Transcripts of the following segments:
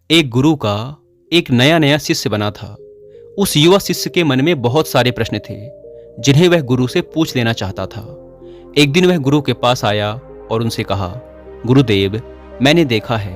एक गुरु का एक नया नया शिष्य बना था। उस युवा शिष्य के मन में बहुत सारे प्रश्न थे जिन्हें वह गुरु से पूछ लेना चाहता था। एक दिन वह गुरु के पास आया और उनसे कहा, गुरुदेव, मैंने देखा है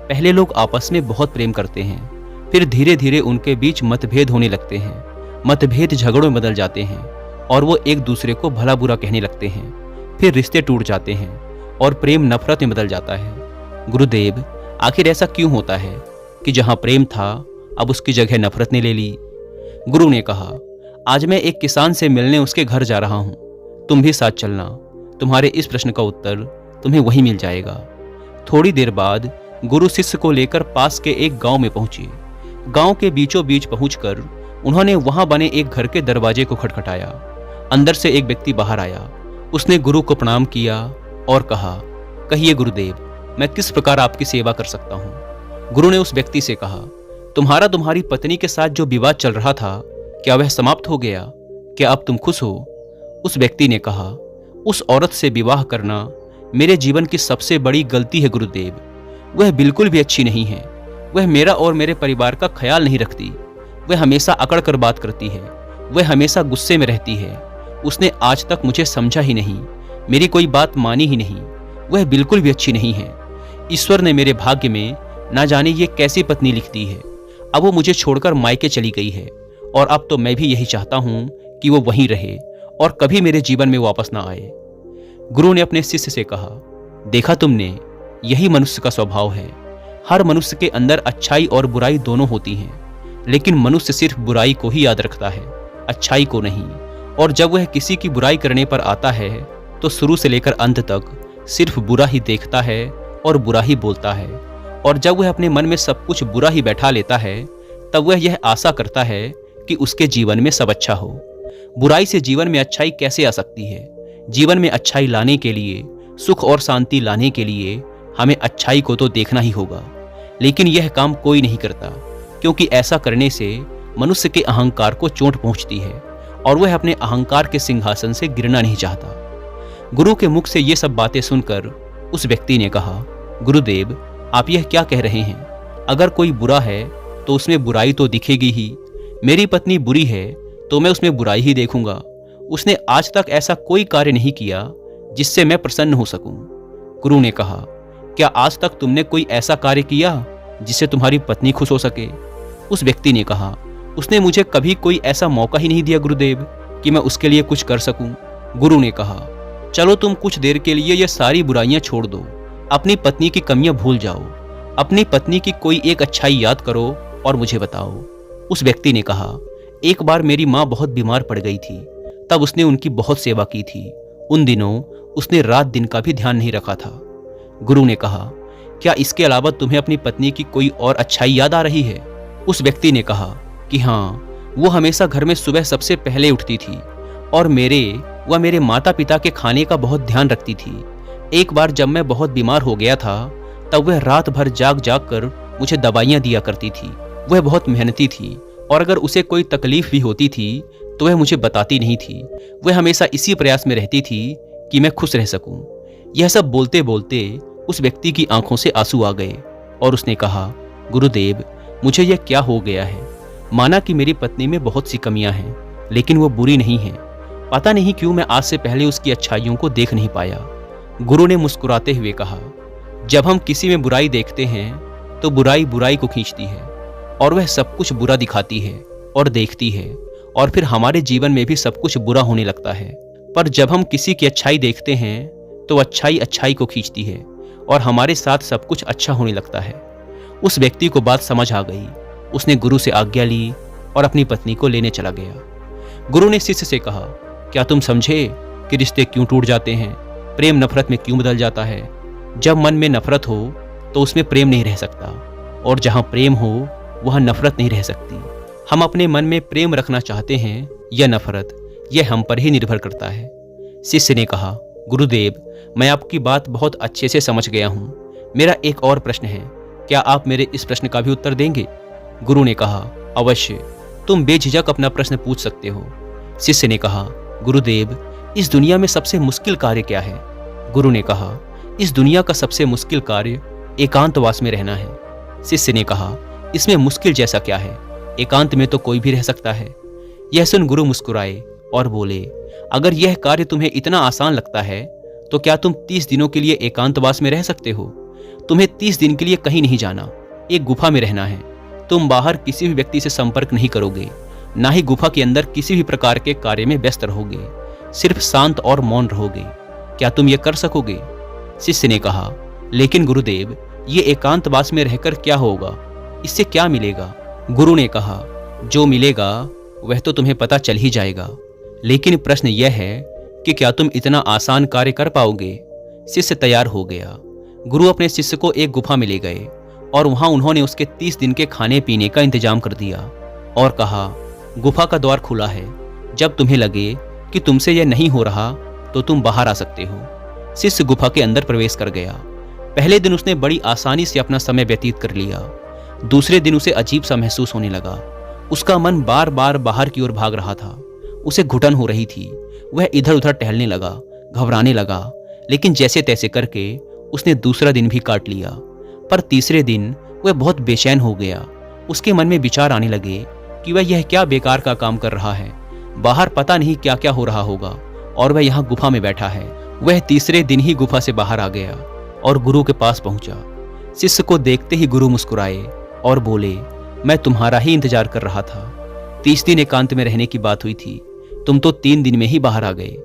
पहले लोग आपस में बहुत प्रेम करते हैं, फिर धीरे धीरे उनके बीच मतभेद होने लगते हैं। मतभेद झगड़ों में बदल जाते हैं और वो एक दूसरे को भला बुरा कहने लगते हैं। फिर रिश्ते टूट जाते हैं और प्रेम नफरत में बदल जाता है। गुरुदेव, आखिर ऐसा क्यों होता है कि जहां प्रेम था अब उसकी जगह नफरत ने ले ली? गुरु ने कहा, आज मैं एक किसान से मिलने उसके घर जा रहा हूं, तुम भी साथ चलना। तुम्हारे इस प्रश्न का उत्तर तुम्हें वहीं मिल जाएगा। थोड़ी देर बाद गुरु शिष्य को लेकर पास के एक गांव में पहुंचे। गांव के बीचों बीच पहुंचकर उन्होंने वहां बने एक घर के दरवाजे को खटखटाया। अंदर से एक व्यक्ति बाहर आया। उसने गुरु को प्रणाम किया और कहा, कहिए गुरुदेव, मैं किस प्रकार आपकी सेवा कर सकता हूं? गुरु ने उस व्यक्ति से कहा, तुम्हारी पत्नी के साथ जो विवाद चल रहा था, क्या वह समाप्त हो गया? क्या अब तुम खुश हो? उस व्यक्ति ने कहा, उस औरत से विवाह करना मेरे जीवन की सबसे बड़ी गलती है गुरुदेव। वह बिल्कुल भी अच्छी नहीं है। वह मेरा और मेरे परिवार का ख्याल नहीं रखती। वह हमेशा अकड़ कर बात करती है। वह हमेशा गुस्से में रहती है। उसने आज तक मुझे समझा ही नहीं, मेरी कोई बात मानी ही नहीं। वह बिल्कुल भी अच्छी नहीं है। ईश्वर ने मेरे भाग्य में ना जाने ये कैसी पत्नी लिख दी है। अब वो मुझे छोड़कर मायके चली गई है और अब तो मैं भी यही चाहता हूँ कि वो वहीं रहे और कभी मेरे जीवन में वापस ना आए। गुरु ने अपने शिष्य से कहा, देखा तुमने, यही मनुष्य का स्वभाव है। हर मनुष्य के अंदर अच्छाई और बुराई दोनों होती हैं, लेकिन मनुष्य सिर्फ बुराई को ही याद रखता है, अच्छाई को नहीं। और जब वह किसी की बुराई करने पर आता है तो शुरू से लेकर अंत तक सिर्फ बुरा ही देखता है और बुरा ही बोलता है। और जब वह अपने मन में सब कुछ बुरा ही बैठा लेता है तब वह यह आशा करता है कि उसके जीवन में सब अच्छा हो। बुराई से जीवन में अच्छाई कैसे आ सकती है? जीवन में अच्छाई लाने के लिए, सुख और शांति लाने के लिए हमें अच्छाई को तो देखना ही होगा। लेकिन यह काम कोई नहीं करता, क्योंकि ऐसा करने से मनुष्य के अहंकार को चोट पहुंचती है और वह अपने अहंकार के सिंहासन से गिरना नहीं चाहता। गुरु के मुख से ये सब बातें सुनकर उस व्यक्ति ने कहा, गुरुदेव, आप यह क्या कह रहे हैं? अगर कोई बुरा है तो उसमें बुराई तो दिखेगी ही। मेरी पत्नी बुरी है तो मैं उसमें बुराई ही देखूंगा। उसने आज तक ऐसा कोई कार्य नहीं किया जिससे मैं प्रसन्न हो सकूं। गुरु ने कहा, क्या आज तक तुमने कोई ऐसा कार्य किया जिससे तुम्हारी पत्नी खुश हो सके? उस व्यक्ति ने कहा, उसने मुझे कभी कोई ऐसा मौका ही नहीं दिया गुरुदेव कि मैं उसके लिए कुछ कर सकूं। गुरु ने कहा, चलो तुम कुछ देर के लिए ये सारी बुराइयां छोड़ दो, अपनी पत्नी की कमियां भूल जाओ, अपनी पत्नी की कोई एक अच्छाई याद करो और मुझे बताओ। उस व्यक्ति ने कहा, एक बार मेरी माँ बहुत बीमार पड़ गई थी, तब उसने उनकी बहुत सेवा की थी। उन दिनों उसने रात दिन का भी ध्यान नहीं रखा था। गुरु ने कहा, क्या इसके अलावा तुम्हें अपनी पत्नी की कोई और अच्छाई याद आ रही है? उस व्यक्ति ने कहा कि हाँ, वो हमेशा घर में सुबह सबसे पहले उठती थी और मेरे माता पिता के खाने का बहुत ध्यान रखती थी। एक बार जब मैं बहुत बीमार हो गया था तब वह रात भर जाग जाग कर मुझे दवाइयाँ दिया करती थी। वह बहुत मेहनती थी और अगर उसे कोई तकलीफ भी होती थी तो वह मुझे बताती नहीं थी। वह हमेशा इसी प्रयास में रहती थी कि मैं खुश रह सकूं। यह सब बोलते बोलते उस व्यक्ति की आंखों से आंसू आ गए और उसने कहा, गुरुदेव, मुझे यह क्या हो गया है? माना कि मेरी पत्नी में बहुत सी कमियां हैं, लेकिन वो बुरी नहीं है। पता नहीं क्यों मैं आज से पहले उसकी अच्छाइयों को देख नहीं पाया। गुरु ने मुस्कुराते हुए कहा, जब हम किसी में बुराई देखते हैं तो बुराई बुराई को खींचती है और वह सब कुछ बुरा दिखाती है और देखती है और फिर हमारे जीवन में भी सब कुछ बुरा होने लगता है। पर जब हम किसी की अच्छाई देखते हैं तो अच्छाई अच्छाई को खींचती है और हमारे साथ सब कुछ अच्छा होने लगता है। उस व्यक्ति को बात समझ आ गई। उसने गुरु से आज्ञा ली और अपनी पत्नी को लेने चला गया। गुरु ने शिष्य से कहा, क्या तुम समझे कि रिश्ते क्यों टूट जाते हैं? प्रेम नफरत में क्यों बदल जाता है? जब मन में नफरत हो तो उसमें प्रेम नहीं रह सकता और जहां प्रेम हो वहां नफरत नहीं रह सकती। हम अपने मन में प्रेम रखना चाहते हैं या नफरत, यह हम पर ही निर्भर करता है। शिष्य ने कहा, गुरुदेव, मैं आपकी बात बहुत अच्छे से समझ गया हूँ। मेरा एक और प्रश्न है, क्या आप मेरे इस प्रश्न का भी उत्तर देंगे? गुरु ने कहा, अवश्य, तुम बेझिझक अपना प्रश्न पूछ सकते हो। शिष्य ने कहा, गुरुदेव, इस दुनिया में सबसे मुश्किल कार्य क्या है? गुरु ने कहा, इस दुनिया का सबसे मुश्किल कार्य एकांतवास में रहना है। शिष्य ने कहा, इसमें मुश्किल जैसा क्या है, एकांत में तो कोई भी रह सकता है। यह सुन गुरु मुस्कुराए और बोले, अगर यह कार्य तुम्हें इतना आसान लगता है तो क्या तुम 30 दिनों के लिए एकांतवास में रह सकते हो? तुम्हें 30 दिन के लिए कहीं नहीं जाना, एक गुफा में रहना है। तुम बाहर किसी भी व्यक्ति से संपर्क नहीं करोगे, ना ही गुफा के अंदर किसी भी प्रकार के कार्य में व्यस्त रहोगे, सिर्फ शांत और मौन रहोगे। क्या तुम ये कर सकोगे? शिष्य ने कहा, लेकिन गुरुदेव, ये एकांतवास में रहकर क्या होगा, इससे क्या मिलेगा? गुरु ने कहा, जो मिलेगा वह तो तुम्हें पता चल ही जाएगा, लेकिन प्रश्न यह है कि क्या तुम इतना आसान कार्य कर पाओगे? शिष्य तैयार हो गया। गुरु अपने शिष्य को एक गुफा में ले गए और वहां उन्होंने उसके 30 दिन के खाने पीने का इंतजाम कर दिया और कहा, गुफा का द्वार खुला है, जब तुम्हें लगे कि तुमसे यह नहीं हो रहा तो तुम बाहर आ सकते हो। शिष्य गुफा के अंदर प्रवेश कर गया। पहले दिन उसने बड़ी आसानी से अपना समय व्यतीत कर लिया। दूसरे दिन उसे अजीब सा महसूस होने लगा। उसका मन बार बार बाहर की ओर भाग रहा था। उसे घुटन हो रही थी। वह इधर उधर टहलने लगा, घबराने लगा, लेकिन जैसे तैसे करके उसने दूसरा दिन भी काट लिया। पर तीसरे दिन वह बहुत बेचैन हो गया। उसके मन में विचार आने लगे कि वह यह क्या बेकार का काम कर रहा है। बाहर पता नहीं क्या क्या हो रहा होगा और वह यहाँ गुफा में बैठा है। वह तीसरे दिन ही गुफा से बाहर आ गया और गुरु के पास पहुंचा। शिष्य को देखते ही गुरु मुस्कुराए और बोले, मैं तुम्हारा ही इंतजार कर रहा था। 30 दिन एकांत में रहने की बात हुई थी, तुम तो 3 दिन में ही बाहर आ गए।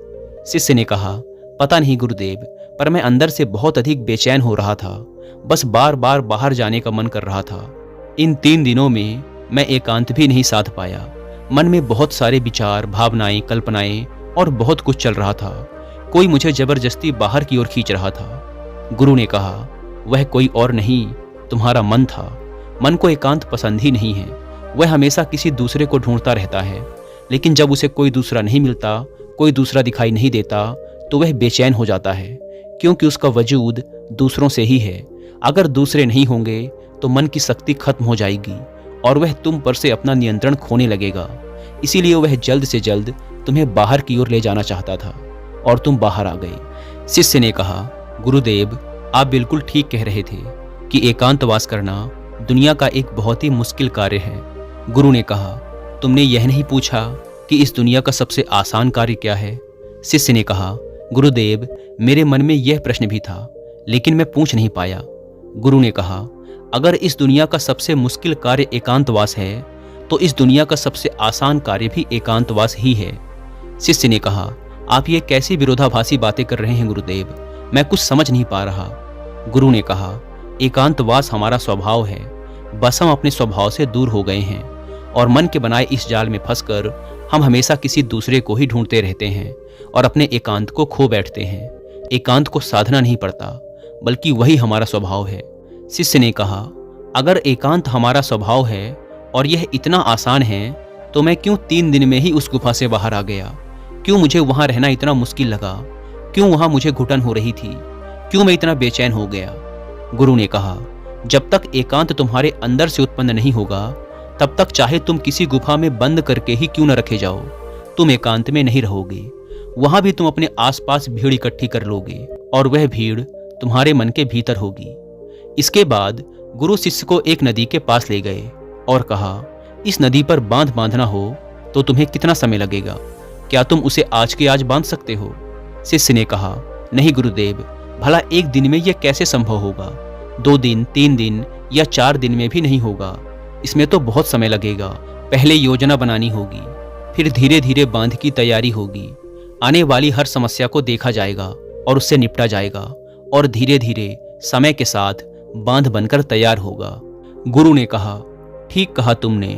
शिष्य ने कहा, पता नहीं गुरुदेव, पर मैं अंदर से बहुत अधिक बेचैन हो रहा था। बस बार बार बाहर जाने का मन कर रहा था। इन 3 दिनों में मैं एकांत भी नहीं साध पाया। मन में बहुत सारे विचार, भावनाएं, कल्पनाएं और बहुत कुछ चल रहा था। कोई मुझे जबरदस्ती बाहर की ओर खींच रहा था। गुरु ने कहा, वह कोई और नहीं, तुम्हारा मन था। मन को एकांत पसंद ही नहीं है। वह हमेशा किसी दूसरे को ढूंढता रहता है, लेकिन जब उसे कोई दूसरा नहीं मिलता, कोई दूसरा दिखाई नहीं देता, तो वह बेचैन हो जाता है, क्योंकि उसका वजूद दूसरों से ही है। अगर दूसरे नहीं होंगे तो मन की शक्ति खत्म हो जाएगी और वह तुम पर से अपना नियंत्रण खोने लगेगा। इसीलिए वह जल्द से जल्द तुम्हें बाहर की ओर ले जाना चाहता था और तुम बाहर आ गए। शिष्य ने कहा, गुरुदेव, आप बिल्कुल ठीक कह रहे थे कि एकांतवास करना दुनिया का एक बहुत ही मुश्किल कार्य है। गुरु ने कहा, तुमने यह नहीं पूछा कि इस दुनिया का सबसे आसान कार्य क्या है? शिष्य ने कहा, गुरुदेव, मेरे मन में यह प्रश्न भी था, लेकिन मैं पूछ नहीं पाया। गुरु ने कहा, अगर इस दुनिया का सबसे मुश्किल कार्य एकांतवास है, तो इस दुनिया का सबसे आसान कार्य भी एकांतवास ही है। शिष्य ने कहा, आप ये कैसी विरोधाभासी बातें कर रहे हैं गुरुदेव, मैं कुछ समझ नहीं पा रहा। गुरु ने कहा, एकांतवास हमारा स्वभाव है, बस हम अपने स्वभाव से दूर हो गए हैं और मन के बनाए इस जाल में फंसकर हम हमेशा किसी दूसरे को ही ढूंढते रहते हैं और अपने एकांत को खो बैठते हैं। एकांत को साधना नहीं पड़ता, बल्कि वही हमारा स्वभाव है। शिष्य ने कहा, अगर एकांत हमारा स्वभाव है और यह इतना आसान है, तो मैं क्यों 3 दिन में ही उस गुफा से बाहर आ गया? क्यों मुझे वहां रहना इतना मुश्किल लगा? क्यों वहां मुझे घुटन हो रही थी? क्यों मैं इतना बेचैन हो गया? गुरु ने कहा, जब तक एकांत तुम्हारे अंदर से उत्पन्न नहीं होगा, तब तक चाहे तुम किसी गुफा में बंद करके ही क्यों न रखे जाओ, तुम एकांत में नहीं रहोगे। वहां भी तुम अपने आसपास भीड़ इकट्ठी कर लोगे और वह भीड़ तुम्हारे मन के भीतर होगी। इसके बाद गुरु शिष्य को एक नदी के पास ले गए और कहा, इस नदी पर बांध बांधना हो तो तुम्हें कितना समय लगेगा? क्या तुम उसे आज के आज बांध सकते हो? शिष्य ने कहा, नहीं गुरुदेव, भला 1 दिन में यह कैसे संभव होगा? 2 दिन, 3 दिन या 4 दिन में भी नहीं होगा। इसमें तो बहुत समय लगेगा। पहले योजना बनानी होगी, फिर धीरे धीरे बांध की तैयारी होगी। आने वाली हर समस्या को देखा जाएगा और उससे निपटा जाएगा और धीरे धीरे समय के साथ बांध बनकर तैयार होगा। गुरु ने कहा, ठीक कहा तुमने,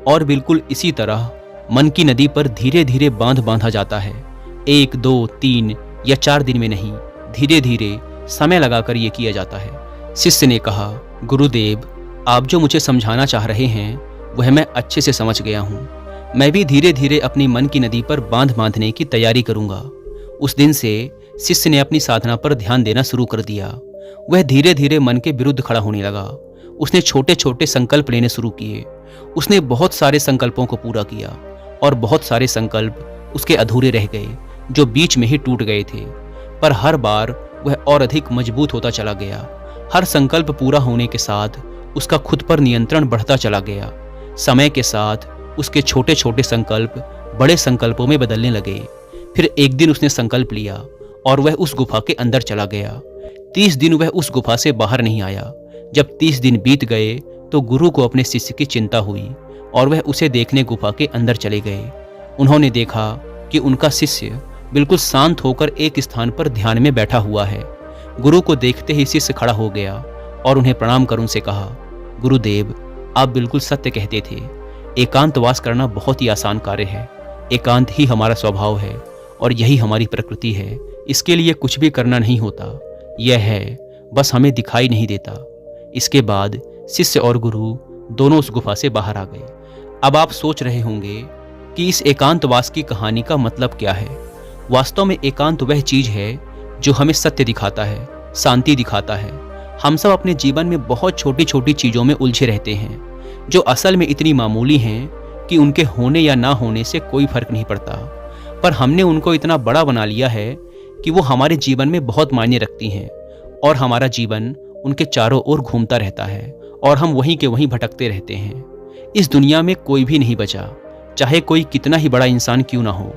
और बिल्कुल इसी तरह मन की नदी पर धीरे धीरे बांध बांधा जाता है। 1, 2, 3 या 4 दिन में नहीं, धीरे धीरे समय लगाकर यह किया जाता है। शिष्य ने कहा, गुरुदेव, आप जो मुझे समझाना चाह रहे हैं वह मैं अच्छे से समझ गया हूँ। मैं भी धीरे धीरे अपनी मन की नदी पर बांध बांधने की तैयारी करूंगा। उस दिन से शिष्य ने अपनी साधना पर ध्यान देना शुरू कर दिया। वह धीरे धीरे मन के विरुद्ध खड़ा होने लगा। उसने छोटे छोटे संकल्प लेने शुरू किए। उसने बहुत सारे संकल्पों को पूरा किया और बहुत सारे संकल्प उसके अधूरे रह गए, जो बीच में ही टूट गए थे। पर हर बार वह और अधिक मजबूत होता चला गया। हर संकल्प पूरा होने के साथ उसका खुद पर नियंत्रण बढ़ता चला गया। समय के साथ उसके छोटे छोटे संकल्प बड़े संकल्पों में बदलने लगे। फिर एक दिन उसने संकल्प लिया और वह उस गुफा के अंदर चला गया। 30 दिन वह उस गुफा से बाहर नहीं आया। जब 30 दिन बीत गए तो गुरु को अपने शिष्य की चिंता हुई और वह उसे देखने गुफा के अंदर चले गए। उन्होंने देखा कि उनका शिष्य बिल्कुल शांत होकर एक स्थान पर ध्यान में बैठा हुआ है। गुरु को देखते ही शिष्य खड़ा हो गया और उन्हें प्रणाम कर उनसे कहा, गुरुदेव, आप बिल्कुल सत्य कहते थे। एकांतवास करना बहुत ही आसान कार्य है। एकांत ही हमारा स्वभाव है और यही हमारी प्रकृति है। इसके लिए कुछ भी करना नहीं होता। यह है, बस हमें दिखाई नहीं देता। इसके बाद शिष्य और गुरु दोनों उस गुफा से बाहर आ गए। अब आप सोच रहे होंगे कि इस एकांतवास की कहानी का मतलब क्या है। वास्तव में एकांत वह चीज है जो हमें सत्य दिखाता है, शांति दिखाता है। हम सब अपने जीवन में बहुत छोटी छोटी चीजों में उलझे रहते हैं जो असल में इतनी मामूली हैं कि उनके होने या ना होने से कोई फर्क नहीं पड़ता, पर हमने उनको इतना बड़ा बना लिया है कि वो हमारे जीवन में बहुत मायने रखती हैं और हमारा जीवन उनके चारों ओर घूमता रहता है और हम वहीं के वहीं भटकते रहते हैं। इस दुनिया में कोई भी नहीं बचा, चाहे कोई कितना ही बड़ा इंसान क्यों ना हो,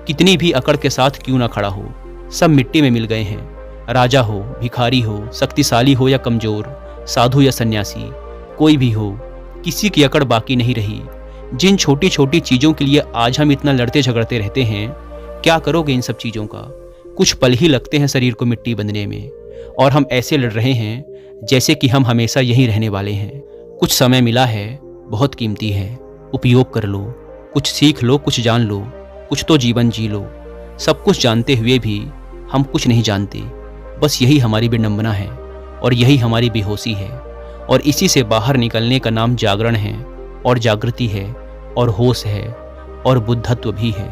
कितनी भी अकड़ के साथ क्यों ना खड़ा हो, सब मिट्टी में मिल गए हैं। राजा हो, भिखारी हो, शक्तिशाली हो या कमजोर, साधु या सन्यासी, कोई भी हो, किसी की अकड़ बाकी नहीं रही। जिन छोटी छोटी चीज़ों के लिए आज हम इतना लड़ते झगड़ते रहते हैं, क्या करोगे इन सब चीज़ों का? कुछ पल ही लगते हैं शरीर को मिट्टी बंधने में और हम ऐसे लड़ रहे हैं जैसे कि हम हमेशा यहीं रहने वाले हैं। कुछ समय मिला है, बहुत कीमती है, उपयोग कर लो। कुछ सीख लो, कुछ जान लो, कुछ तो जीवन जी लो। सब कुछ जानते हुए भी हम कुछ नहीं जानते। बस यही हमारी विडंबना है और यही हमारी बेहोशी है और इसी से बाहर निकलने का नाम जागरण है और जागृति है और होश है और बुद्धत्व भी है।